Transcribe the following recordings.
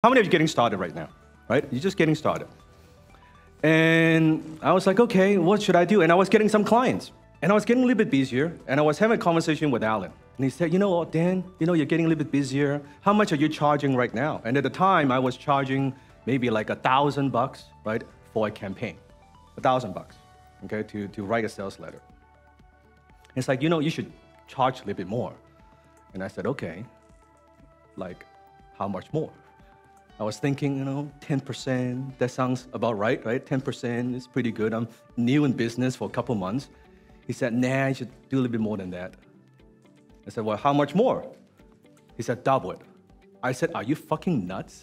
How many of you are getting started right now, right? You're just getting started. And I was like, okay, what should I do? And I was getting some clients. And I was getting a little bit busier. And I was having a conversation with Alan. And he said, you know what, Dan, you're getting a little bit busier. How much are you charging right now? And at the time, I was charging maybe like $1,000, right, for a campaign. $1,000, okay, to write a sales letter. It's like, you should charge a little bit more. And I said, okay, like, how much more? I was thinking, 10%, that sounds about right? 10% is pretty good. I'm new in business for a couple months. He said, nah, you should do a little bit more than that. I said, well, how much more? He said, double it. I said, are you fucking nuts?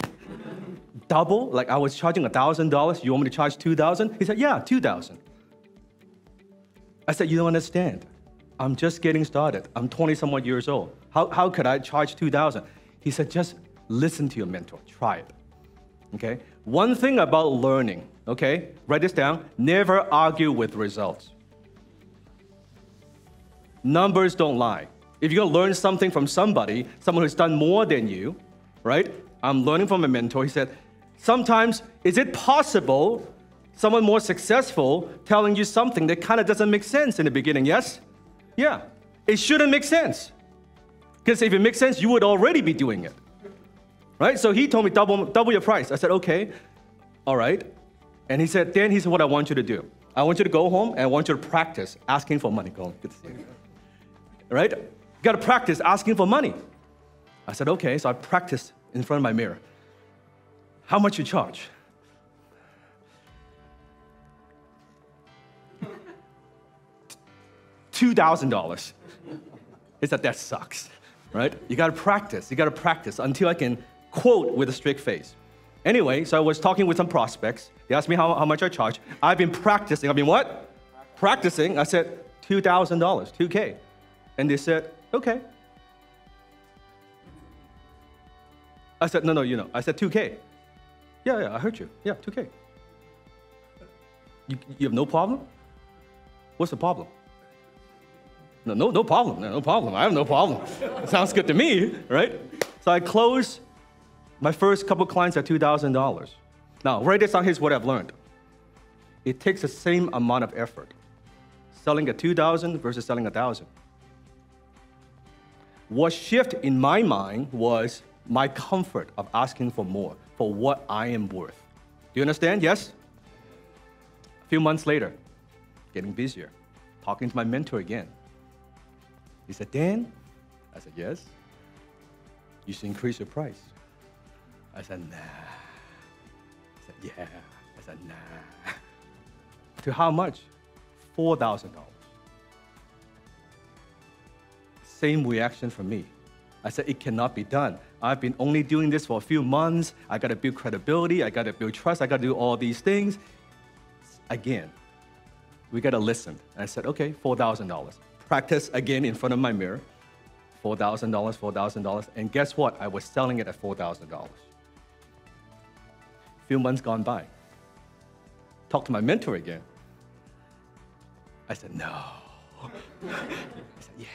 Double? Like I was charging $1,000, you want me to charge $2,000? He said, yeah, $2,000. I said, you don't understand. I'm just getting started. I'm 20-some-odd years old. How could I charge $2,000? He said, just listen to your mentor. Try it, okay? One thing about learning, okay? Write this down. Never argue with results. Numbers don't lie. If you're going to learn something from somebody, someone who's done more than you, right? I'm learning from a mentor. He said, sometimes, is it possible someone more successful telling you something that kind of doesn't make sense in the beginning? Yes? Yeah. It shouldn't make sense. Because if it makes sense, you would already be doing it. Right? So he told me, double your price. I said, okay, all right. And he said, Dan, here's what I want you to do. I want you to go home and I want you to practice asking for money. Go home. Good to see you. Right? You got to practice asking for money. I said, okay. So I practiced in front of my mirror. How much you charge? $2,000. He said, that sucks. Right? You got to practice. You got to practice until I can quote with a straight face. Anyway, so I was talking with some prospects. They asked me how much I charge. I've been practicing. I've been what? Practicing. I said, $2,000, $2K. And they said, okay. I said, no, I said 2K. Yeah, I heard you. Yeah, 2K. You have no problem? What's the problem? No problem. No problem. I have no problem. It sounds good to me, right? So I closed my first couple clients at $2,000. Now, write this down. Here's what I've learned. It takes the same amount of effort selling at $2,000 versus selling $1,000. What shifted in my mind was my comfort of asking for more, for what I am worth. Do you understand? Yes? A few months later, getting busier, talking to my mentor again. He said, Dan? I said, yes. You should increase your price. I said, nah. He said, yeah. I said, nah. To how much? $4,000. Same reaction from me. I said, it cannot be done. I've been only doing this for a few months. I got to build credibility. I got to build trust. I got to do all these things. Again, we got to listen. And I said, okay, $4,000. Practice again in front of my mirror. $4,000, $4,000. And guess what? I was selling it at $4,000. A few months gone by. Talked to my mentor again. I said, no. He said, yeah.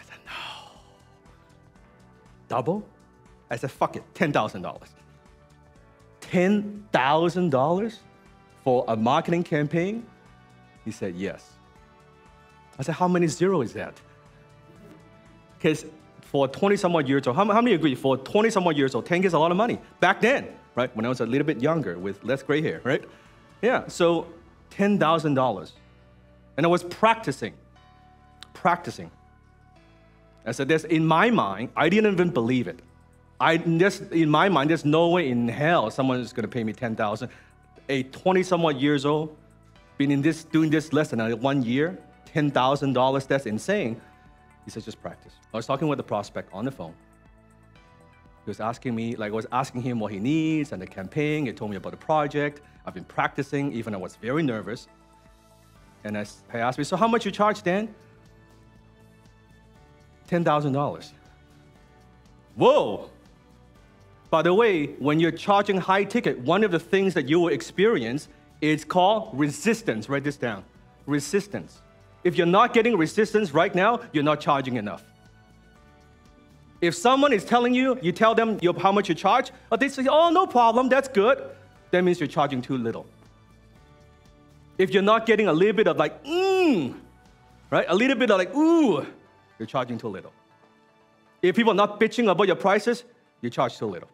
I said, no. Double? I said, fuck it, $10,000. $10,000 for a marketing campaign? He said, yes. I said, how many zeros is that? Because for 20-some-odd years old, how many agree? For 20-some-odd years old, 10K is a lot of money. Back then, right? When I was a little bit younger with less gray hair, right? Yeah, so $10,000. And I was practicing. I said, in my mind, I didn't even believe it. In my mind, there's no way in hell someone is going to pay me $10,000. A 20-some-odd years old, been doing this less than 1 year, $10,000, that's insane. He said, just practice. I was talking with the prospect on the phone. He was asking me, I was asking him what he needs and the campaign. He told me about the project. I've been practicing, even I was very nervous. And I asked me, so how much you charge, Dan? $10,000. Whoa! By the way, when you're charging high ticket, one of the things that you will experience is called resistance. Write this down. Resistance. If you're not getting resistance right now, you're not charging enough. If someone is telling you, you tell them how much you charge, or they say, oh, no problem, that's good, that means you're charging too little. If you're not getting a little bit of like, right? A little bit of like, ooh, you're charging too little. If people are not bitching about your prices, you charge too little.